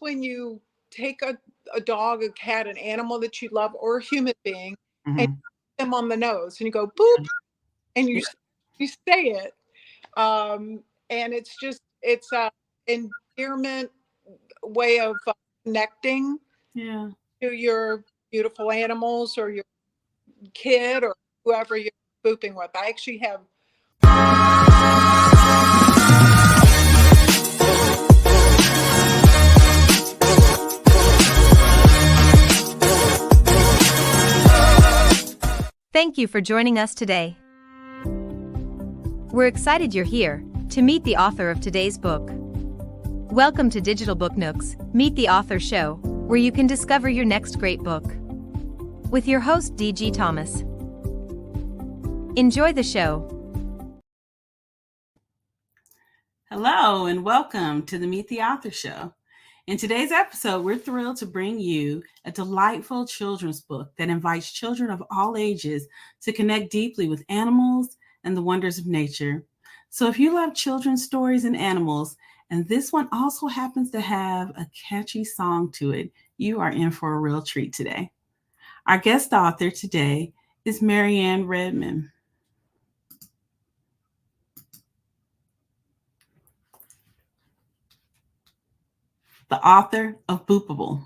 when you take a dog, a cat, an animal that you love, or a human being, and Mm-hmm. you hit them on the nose, and you go boop, and Yeah. you say it, and it's a endearment way of connecting Yeah. to your beautiful animals or your kid or whoever you're booping with. I actually have. Thank you for joining us today. We're excited you're here to meet the author of today's book. Welcome to Digital Book Nooks, Meet the Author Show, where you can discover your next great book. With your host, D.G. Thomas. Enjoy the show. Hello, and welcome to the Meet the Author Show. In today's episode, we're thrilled to bring you a delightful children's book that invites children of all ages to connect deeply with animals and the wonders of nature. So if you love children's stories and animals, and this one also happens to have a catchy song to it, you are in for a real treat today. Our guest author today is Mary Ann Redmond. The author of Boopable.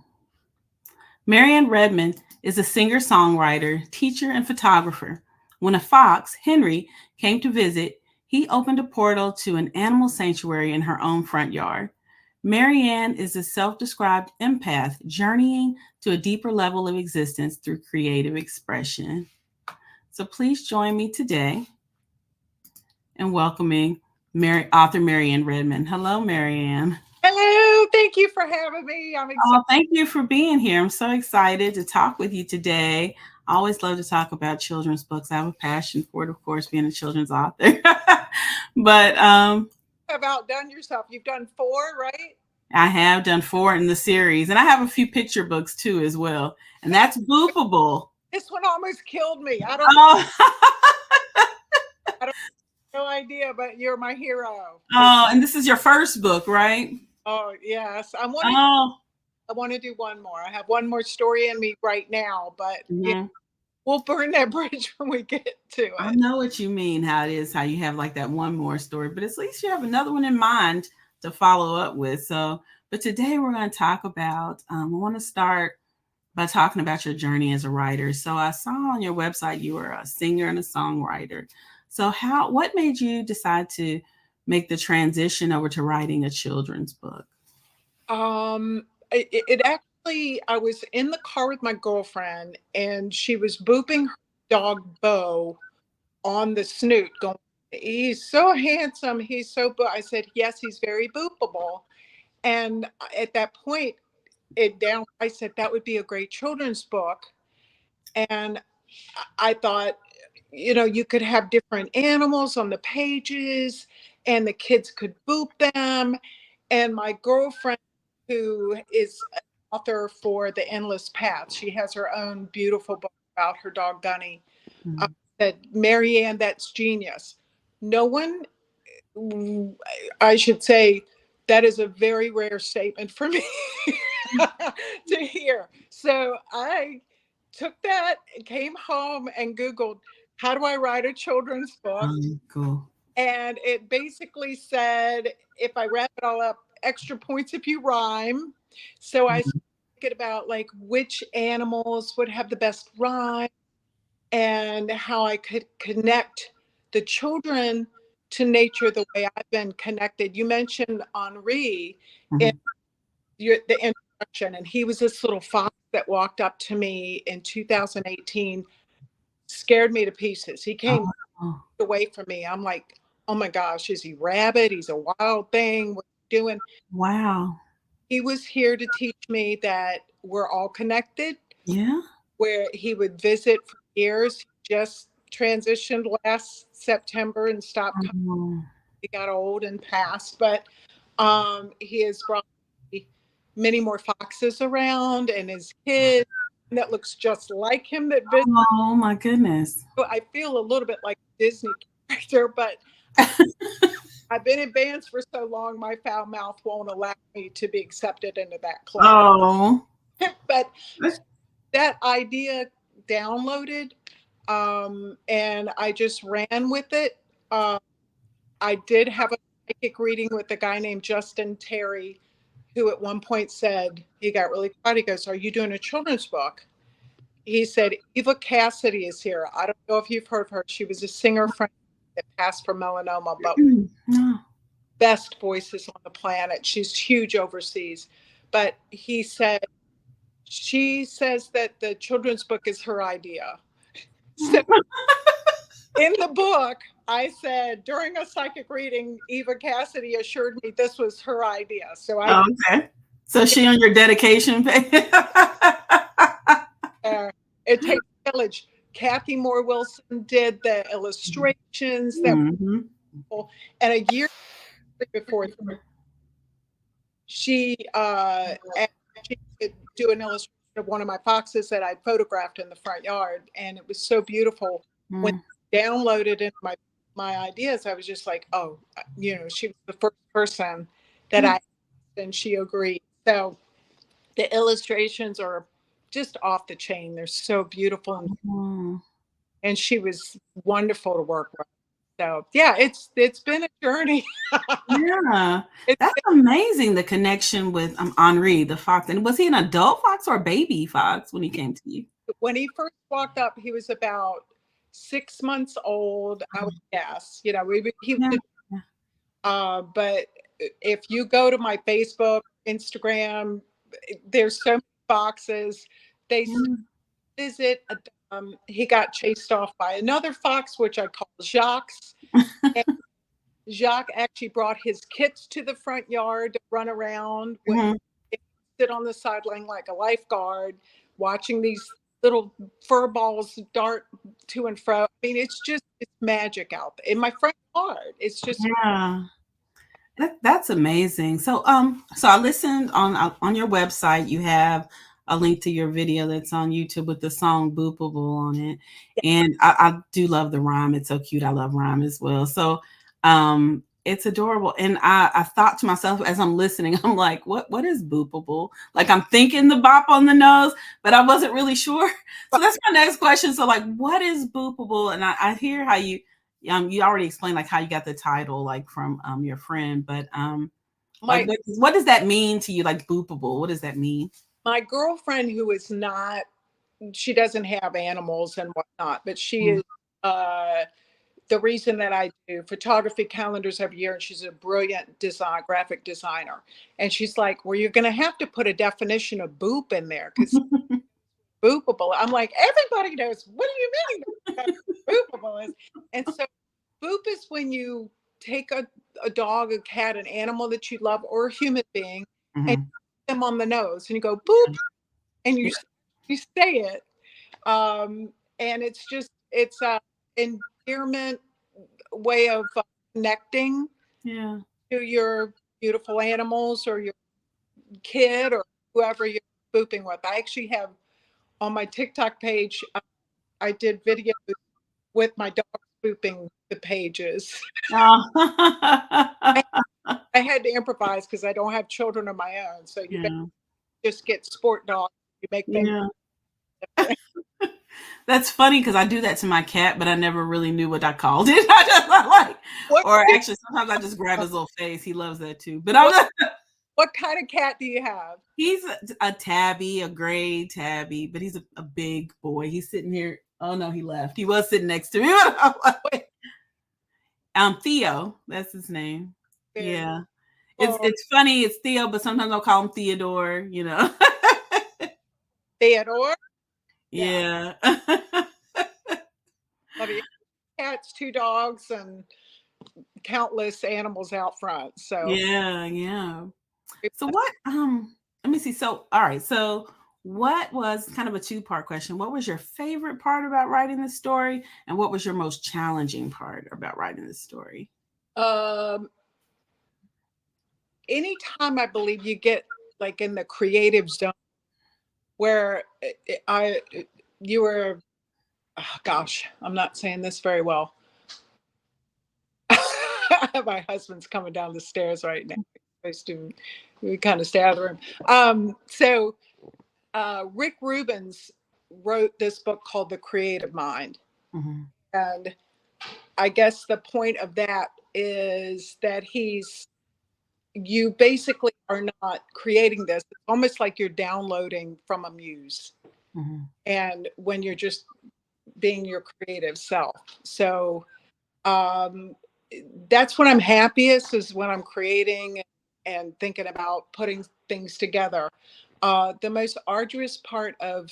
Mary Ann Redmond is a singer-songwriter, teacher, and photographer. When a fox, Henry, came to visit, he opened a portal to an animal sanctuary in her own front yard. Mary Ann is a self-described empath journeying to a deeper level of existence through creative expression. So please join me today in welcoming author Mary Ann Redmond. Hello, Mary Ann. Hello, thank you for having me. I'm excited. Oh, thank you for being here. I'm so excited to talk with you today. I always love to talk about children's books. I have a passion for it, of course, being a children's author. But Have outdone yourself. You've done 4, right? I have done 4 in the series, and I have a few picture books too as well. And that's Boopable. This one almost killed me. Oh, I don't no idea, but you're my hero. oh, and this is your first book, right? Oh yes, Oh, I want to do one more. I have one more story in me right now, but mhm. we'll burn that bridge when we get to I it. know what you mean, how it is, how you have like that one more story, but at least you have another one in mind to follow up with. So, but today we're going to talk about, I want to start by talking about your journey as a writer. So I saw on your website you were a singer and a songwriter. So what made you decide to make the transition over to writing a children's book? It actually, I was in the car with my girlfriend, and she was booping her dog Bo on the snoot, going, "He's so handsome. He's so I said, "Yes, he's very boopable." And at that point, I said that would be a great children's book. And I thought, you could have different animals on the pages, and the kids could boop them. And my girlfriend, who is an author for The Endless Path, she has her own beautiful book about her dog Bunny. I Mhm. said, "Mary Ann, that's genius." No one, I should say, that is a very rare statement for me to hear. So I took that, came home, and Googled, "How do I write a children's book?" Cool. And it basically said, if I wrap it all up, extra points if you rhyme. So I started Mhm. thinking about like which animals would have the best rhyme and how I could connect the children to nature the way I've been connected. You mentioned Henri in Mhm. the introduction, and he was this little fox that walked up to me in 2018, scared me to pieces. He came Oh, away from me. I'm like, "Oh my gosh, is he rabid? He's a wild thing. What's he doing?" wow. He was here to teach me that we're all connected, Yeah. where he would visit for years. He just transitioned last September and stopped coming. Oh, He got old and passed, but he has brought many more foxes around, and his kid that looks just like him that visit. oh my goodness. I feel a little bit like a Disney character, but I've been in bands for so long, my foul mouth won't allow me to be accepted into that club. Oh. But that idea downloaded, and I just ran with it. Uh, I did have a psychic reading with a guy named Justin Terry, who at one point said, he got really quiet. He goes, "Are you doing a children's book?" He said, "Eva Cassidy is here. I don't know if you've heard of her. She was a singer friend that passed from melanoma, but No. best voices on the planet. She's huge overseas." But he said, she says that the children's book is her idea. So in the book, I said during a psychic reading, Eva Cassidy assured me this was her idea. So I, Oh, okay. So she on your dedication page? uh, it takes a village. Kathy Moore Wilson did the illustrations that Mm-hmm. were cool. And a year before she asked she could do an illustration of one of my foxes that I photographed in the front yard, and it was so beautiful. When Mm. I downloaded into my ideas, I was just like, oh, she was the first person that I asked, and she agreed. So the illustrations are just off the chain. They're so beautiful, Oh. and she was wonderful to work with. So yeah, it's been a journey. Yeah, It's that's amazing. The connection with Henri the fox, and was he an adult fox or a baby fox when he came to you? When he first walked up, he was about 6 months old, I would guess. He Yeah, was, yeah. but if you go to my Facebook, Instagram, there's so many foxes. They Yeah. visit. He got chased off by another fox, which I call Jacques. And Jacques actually brought his kits to the front yard to run around with, Mhm. sit on the sideline like a lifeguard, watching these little fur balls dart to and fro. I mean, it's magic out there in my front yard. It's just Yeah. That's amazing. So I listened on your website. You have a link to your video that's on YouTube with the song "Boopable" on it, and I do love the rhyme. It's so cute. I love rhyme as well. So, it's adorable. And I thought to myself as I'm listening, I'm like, what is "Boopable"? Like I'm thinking the bop on the nose, but I wasn't really sure. So that's my next question. So like, what is "Boopable"? And I hear how you already explained like how you got the title like from your friend, but like my what does that mean to you, like boopable? What does that mean? my girlfriend, who is not, she doesn't have animals and whatnot, but she Mm. is uh the reason that I do photography calendars every year, and she's a brilliant graphic designer. And she's like, "Well, you're going to have to put a definition of boop in there because boopable." I'm like, everybody knows. What do you mean that boopable is? And so, boop is when you take a dog, a cat, an animal that you love, or a human being, and Mhm. you them on the nose, and you go boop, and Yeah, you say it. And it's a endearment way of connecting yeah. to your beautiful animals or your kid or whoever you're booping with. I actually have on my TikTok page, I did videos with my dog booping the pages. I, Oh. I had to improvise because I don't have children of my own. So you Yeah, just get sport dogs. You make things yeah. different. That's funny because I do that to my cat, but I never really knew what I called it. I just like, What or actually, sometimes I just grab his little face. He loves that too. But I'm what just, what kind of cat do you have? he's a tabby, a gray tabby, but he's a big boy. He's sitting here. Oh no, he left. He was sitting next to me. What, Theo, that's his name. very, Yeah. It's oh, it's funny, it's Theo, but sometimes I'll call him Theodore. Theodore. Yeah, Yeah. love you. Cats, two dogs, and countless animals out front. So Yeah, yeah. So what let me see. So all right. So what was kind of a two-part question? What was your favorite part about writing this story? And what was your most challenging part about writing this story? um, anytime I believe you get like in the creative zone where you were, oh gosh, I'm not saying this very well. My husband's coming down the stairs right now. He's supposed to, we kind of stay out of the room. Rick Rubens wrote this book called The Creative Mind. Mm-hmm. And I guess the point of that is that you basically are not creating this. It's almost like you're downloading from a muse. Mm-hmm. And when you're just being your creative self. So um, that's when I'm happiest, is when I'm creating and thinking about putting things together. The most arduous part of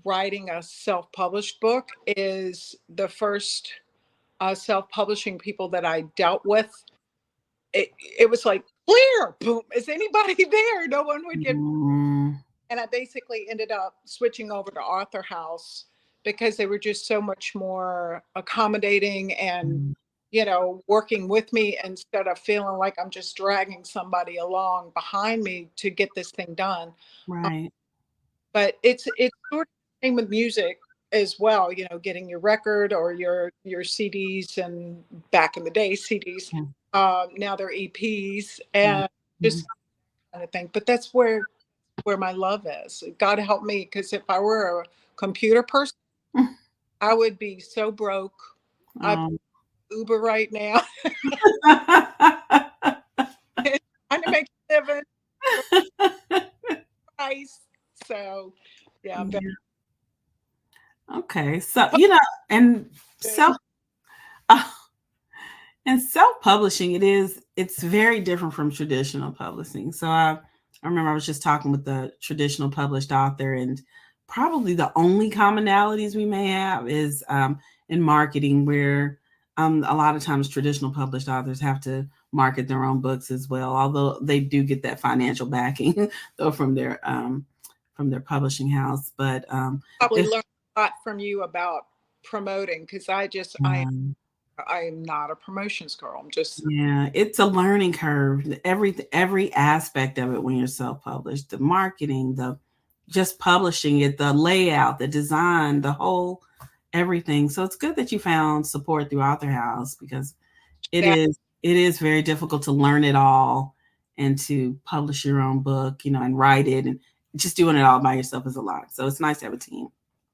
writing a self-published book is the first self-publishing people that I dealt with. It was like, clear, boom, is anybody there? No one would get. Mm-hmm. And I basically ended up switching over to Author House because they were just so much more accommodating and, working with me instead of feeling like I'm just dragging somebody along behind me to get this thing done. Right. But it's sort of the same with music as well, getting your record or your CDs, and back in the day CDs. Yeah. Now they're EPs Yeah. and Mm-hmm. just kind of thing. But that's where my love is. God help me, because if I were a computer person, I would be so broke. I'd be Uber right now. Trying to make a living for price. So yeah, but Yeah. Okay. So, and self uh, and self-publishing, it's very different from traditional publishing. So I remember I was just talking with the traditional published author, and probably the only commonalities we may have is in marketing, where a lot of times traditional published authors have to market their own books as well, although they do get that financial backing though from their publishing house. But probably it's learned a lot from you about promoting, because I am not a promotions girl. I'm just yeah, it's a learning curve. Every aspect of it when you're self-published, the marketing, the just publishing it, the layout, the design, the whole everything. So it's good that you found support through Author House, because it that. is very difficult to learn it all and to publish your own book, and write it, and just doing it all by yourself is a lot. So it's nice to have a team.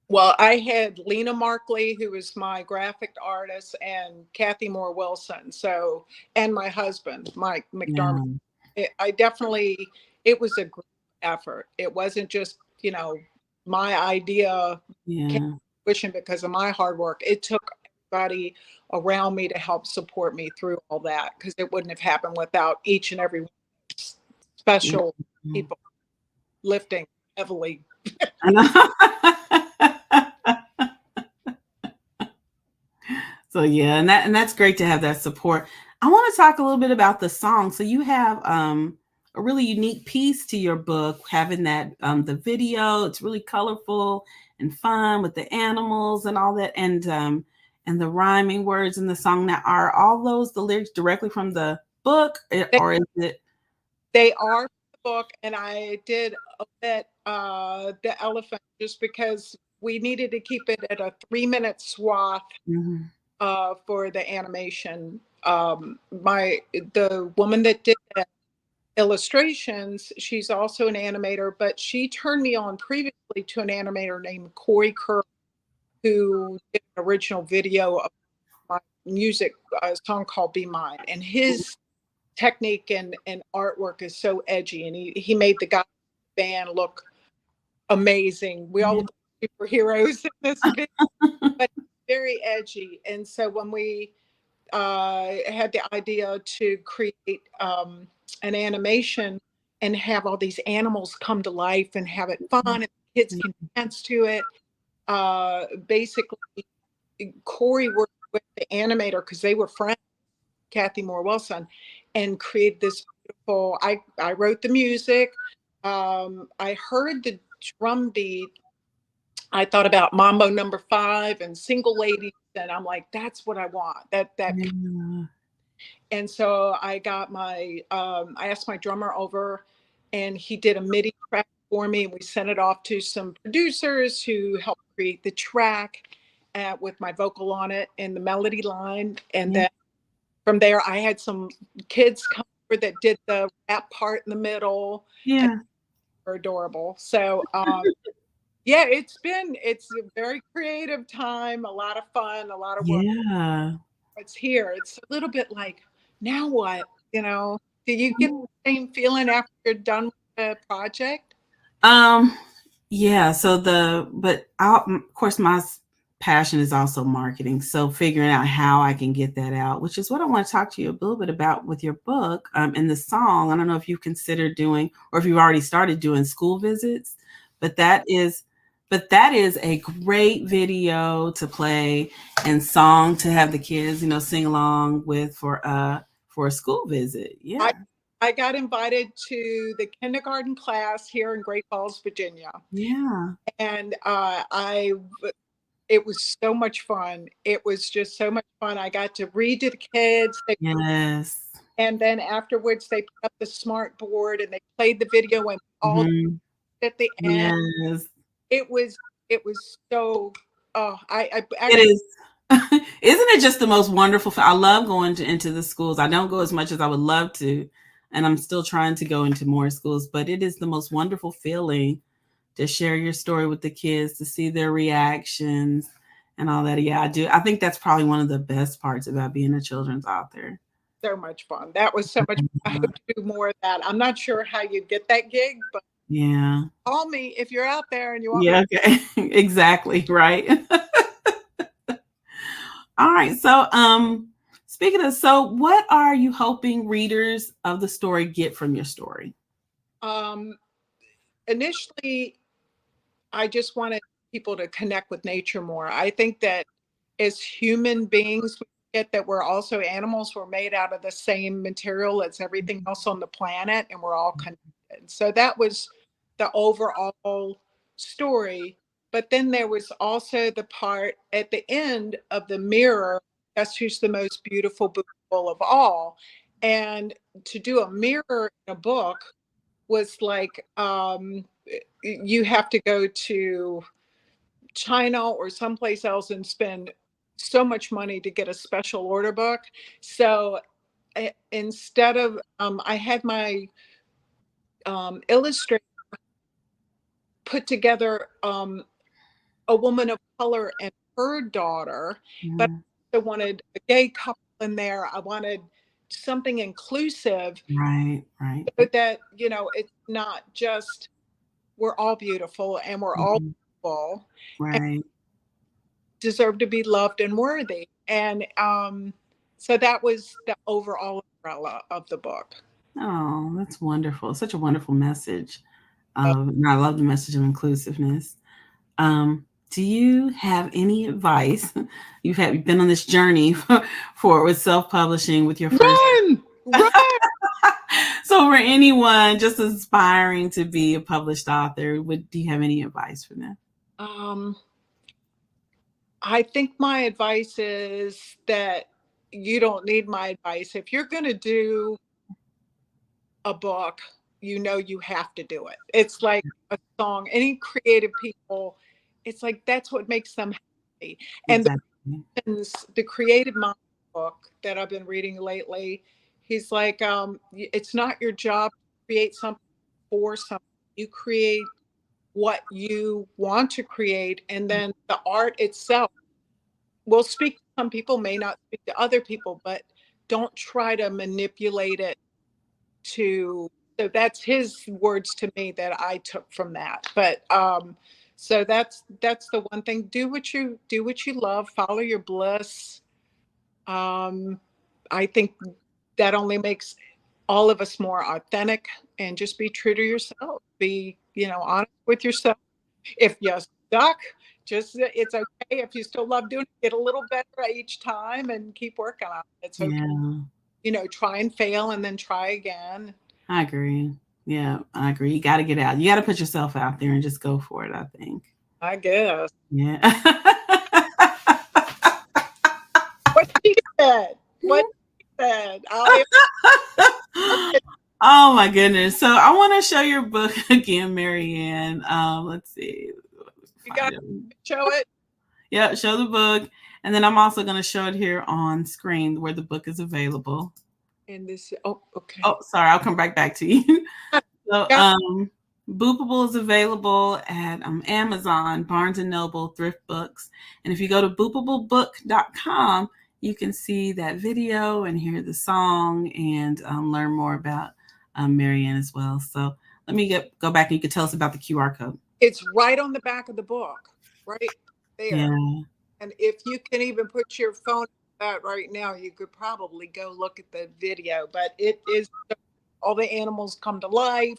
Well, I had Lena Markley, who was my graphic artist, and Kathy Moore Wilson. So, and my husband, Mike McDermott. Yeah, I definitely, it was a group effort. It wasn't just, my idea came yeah, to fruition because of my hard work. It took everybody around me to help support me through all that, because it wouldn't have happened without each and every yeah. special people lifting heavily. I know. So yeah, and that's great to have that support. I want to talk a little bit about the song. So you have a really unique piece to your book, having that the video. It's really colorful and fun with the animals and all that, and the rhyming words in the song. Now, are all those the lyrics directly from the book, or is it? They are the book, and I did omit the elephant just because we needed to keep it at a 3-minute swath Mhm. for the animation. The woman that did the illustrations, she's also an animator, but she turned me on previously to an animator named Corey Kerr, who did an original video of my music, a song called "Be Mine," and his technique and artwork is so edgy, and he made the guy band look amazing. We all Yeah. look like superheroes in this video, but very edgy. And so when we had the idea to create an animation and have all these animals come to life and have it fun, and kids can dance to it, basically Corey worked with the animator, because they were friends, Kathy Moore Wilson, and create this beautiful. I wrote the music. I heard the drum beat. I thought about Mambo Number 5 and Single Ladies, and I'm like, that's what I want. That. Yeah. And so I asked my drummer over, and he did a MIDI track for me, and we sent it off to some producers who helped create the track with my vocal on it and the melody line, and Yeah. then from there, I had some kids come over that did the rap part in the middle. And Yeah. they're adorable. So yeah, it's a very creative time, a lot of fun, a lot of work. Yeah. It's here. It's a little bit like, now what? You know, do you get the same feeling after you're done with the project? Um, yeah, so but of course my passion is also marketing. So figuring out how I can get that out, which is what I want to talk to you a little bit about with your book, and the song. I don't know if you consider doing, or if you've already started doing school visits, but that is a great video to play and song to have the kids, sing along with for a school visit. Yeah. I I got invited to the kindergarten class here in Great Falls, Virginia, Yeah. and it was so much fun. It was just so much fun. I got to read to the kids. Yes. And then afterwards, they put up the smart board and they played the video and all Mhm. at the end. Yes. It was it was so. Oh, I It got is. Isn't it just the most wonderful? I love going into the schools. I don't go as much as I would love to, and I'm still trying to go into more schools. But it is the most wonderful feeling to share your story with the kids, to see their reactions and all that. Yeah, I do. I think that's probably one of the best parts about being a children's author. so much fun. That was so much. I hope to do more of that. I'm not sure how you get that gig, but Yeah. call me if you're out there and you want me. Yeah. Okay. Exactly. Right. All right. So, speaking of, so what are you hoping readers of the story get from your story? Um, Initially, I just wanted people to connect with nature more. I think that as human beings, we forget that we're also animals. We're made out of the same material as everything else on the planet, and we're all connected. So that was the overall story. But then there was also the part at the end of the mirror. Guess who's the most beautiful Boopable of all? And to do a mirror in a book was like you have to go to China or someplace else and spend so much money to get a special order book. So instead of, I had my illustrator put together a woman of color and her daughter, but Yeah. I wanted a gay couple in there. I wanted something inclusive Right. Right. so that, it's not just we're all beautiful and we're all Mhm. equal and Right. deserve to be loved and worthy. And so that was the overall umbrella of the book. Oh, that's wonderful. Such a wonderful message. And I love the message of inclusiveness. Do you have any advice? You've been on this journey for with self-publishing with your first. Run, run. So for anyone just aspiring to be a published author, do you have any advice for them? Um, I think my advice is that you don't need my advice. If you're going to do a book, you have to do it. It's like a song. Any creative people, it's like that's what makes them happy. And Exactly. the creative mind book that I've been reading lately, he's like, it's not your job to create something for something. You create what you want to create, and then the art itself will speak to some people, may not speak to other people, but don't try to manipulate it to. So that's his words to me that I took from that. But so that's the one thing. Do what you love, follow your bliss. um, I think that only makes all of us more authentic, and just be true to yourself. Be, honest with yourself. If you suck, just it's okay. If you still love doing it, get a little better each time and keep working on it. It's okay. Yeah, Try and fail and then try again. I agree. Yeah, I agree. You got to get out. You got to put yourself out there and just go for it, I think. I guess. Yeah. What she said. What she said. Oh my goodness. So I want to show your book again, Mary Ann. Let's see. You got Find it. to show it. Yeah, show the book. And then I'm also going to show it here on screen where the book is available. And this, oh, okay. Oh, sorry, I'll come back to you. So, Got Boopable is available at Amazon, Barnes and Noble, Thrift Books. And if you go to boopablebook.com, you can see that video and hear the song and learn more about Mary Ann as well. So let me go back and you can tell us about the QR code. It's right on the back of the book, right there. Yeah. And if you can even put your phone out right now, you could probably go look at the video. But it is, all the animals come to life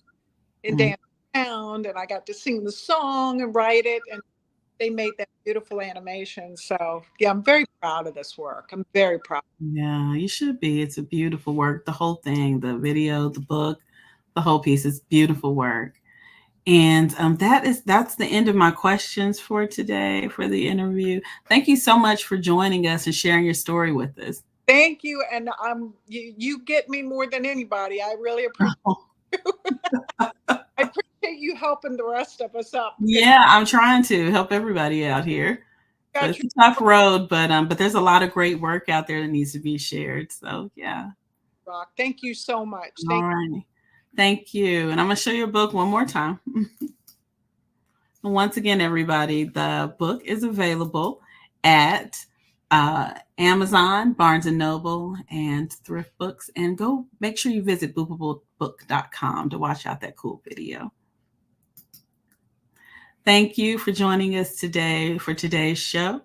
and dance around, and I got to sing the song and write it, and they made that beautiful animation. So yeah, I'm very proud of this work. I'm very proud. Yeah, you should be. It's a beautiful work. The whole thing, the video, the book, the whole piece is beautiful work. And that's the end of my questions for today for the interview. Thank you so much for joining us and sharing your story with us. Thank you, and you get me more than anybody. I really appreciate you. I appreciate you helping the rest of us up. Yeah, I'm trying to help everybody out here. So it's a tough road, but there's a lot of great work out there that needs to be shared. So yeah. Rock. Thank you so much. All right. Thank you. And I'm going to show you a book one more time. Once again, everybody, the book is available at Amazon, Barnes and Noble, and Thrift Books. And go make sure you visit boopablebook.com to watch out that cool video. Thank you for joining us today for today's show.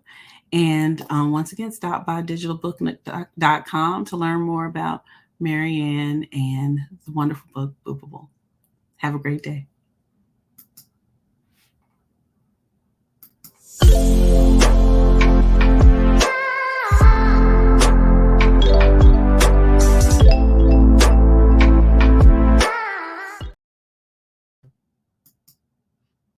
And once again, stop by digitalbooknook.com to learn more about Mary Ann and the wonderful book, Boopable. Have a great day.